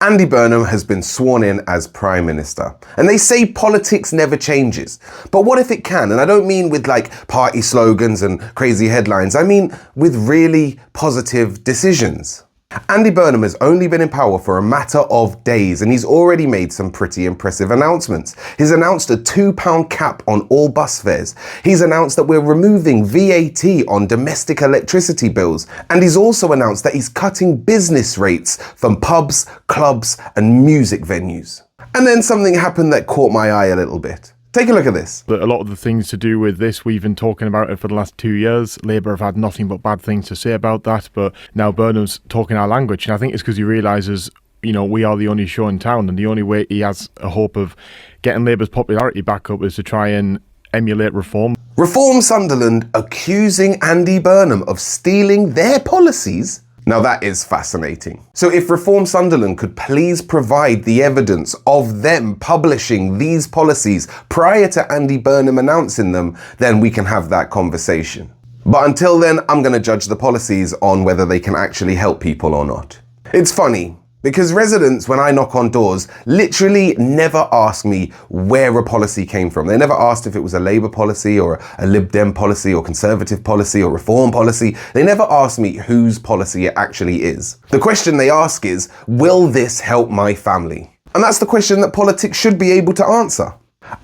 Andy Burnham has been sworn in as Prime Minister. And they say politics never changes. But what if it can? And I don't mean with like party slogans and crazy headlines. I mean with really positive decisions. Andy Burnham has only been in power for a matter of days and he's already made some pretty impressive announcements. He's announced a £2 cap on all bus fares. He's announced that we're removing VAT on domestic electricity bills. And he's also announced that he's cutting business rates from pubs, clubs and music venues. And then something happened that caught my eye a little bit. Take a look at this. A lot of the things to do with this, we've been talking about it for the last 2 years. Labour have had nothing but bad things to say about that, but now Burnham's talking our language. And I think it's because he realises, you know, we are the only show in town, and the only way he has a hope of getting Labour's popularity back up is to try and emulate Reform. Reform Sunderland accusing Andy Burnham of stealing their policies? Now that is fascinating. So if Reform Sunderland could please provide the evidence of them publishing these policies prior to Andy Burnham announcing them, then we can have that conversation. But until then, I'm going to judge the policies on whether they can actually help people or not. It's funny, because residents, when I knock on doors, literally never ask me where a policy came from. They never asked if it was a Labour policy or a Lib Dem policy or Conservative policy or Reform policy. They never ask me whose policy it actually is. The question they ask is, will this help my family? And that's the question that politics should be able to answer.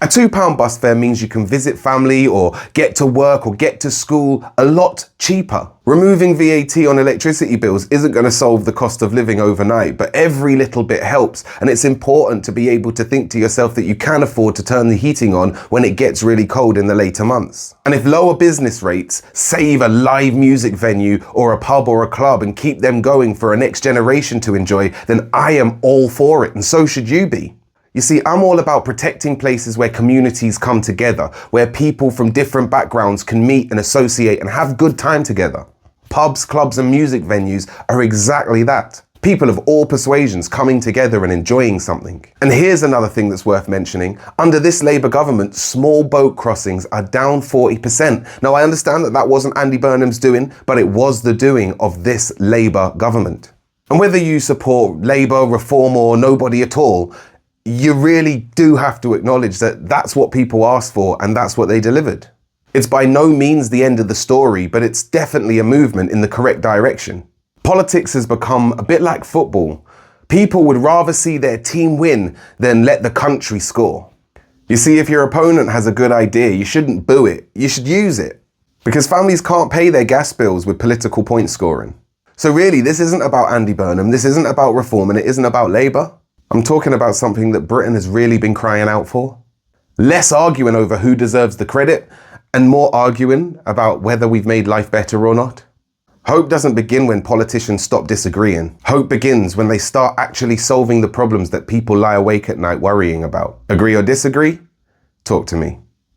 A £2 bus fare means you can visit family or get to work or get to school a lot cheaper. Removing VAT on electricity bills isn't going to solve the cost of living overnight, but every little bit helps. And it's important to be able to think to yourself that you can afford to turn the heating on when it gets really cold in the later months. And if lower business rates save a live music venue or a pub or a club and keep them going for a next generation to enjoy, then I am all for it, and so should you be. You see, I'm all about protecting places where communities come together, where people from different backgrounds can meet and associate and have good time together. Pubs, clubs and music venues are exactly that. People of all persuasions coming together and enjoying something. And here's another thing that's worth mentioning. Under this Labour government, small boat crossings are down 40%. Now, I understand that that wasn't Andy Burnham's doing, but it was the doing of this Labour government. And whether you support Labour, Reform or nobody at all, you really do have to acknowledge that that's what people asked for and that's what they delivered. It's by no means the end of the story, but it's definitely a movement in the correct direction. Politics has become a bit like football. People would rather see their team win than let the country score. You see, if your opponent has a good idea, you shouldn't boo it, you should use it. Because families can't pay their gas bills with political point scoring. So really, this isn't about Andy Burnham, this isn't about Reform, and it isn't about Labour. I'm talking about something that Britain has really been crying out for. Less arguing over who deserves the credit and more arguing about whether we've made life better or not. Hope doesn't begin when politicians stop disagreeing. Hope begins when they start actually solving the problems that people lie awake at night worrying about. Agree or disagree? Talk to me.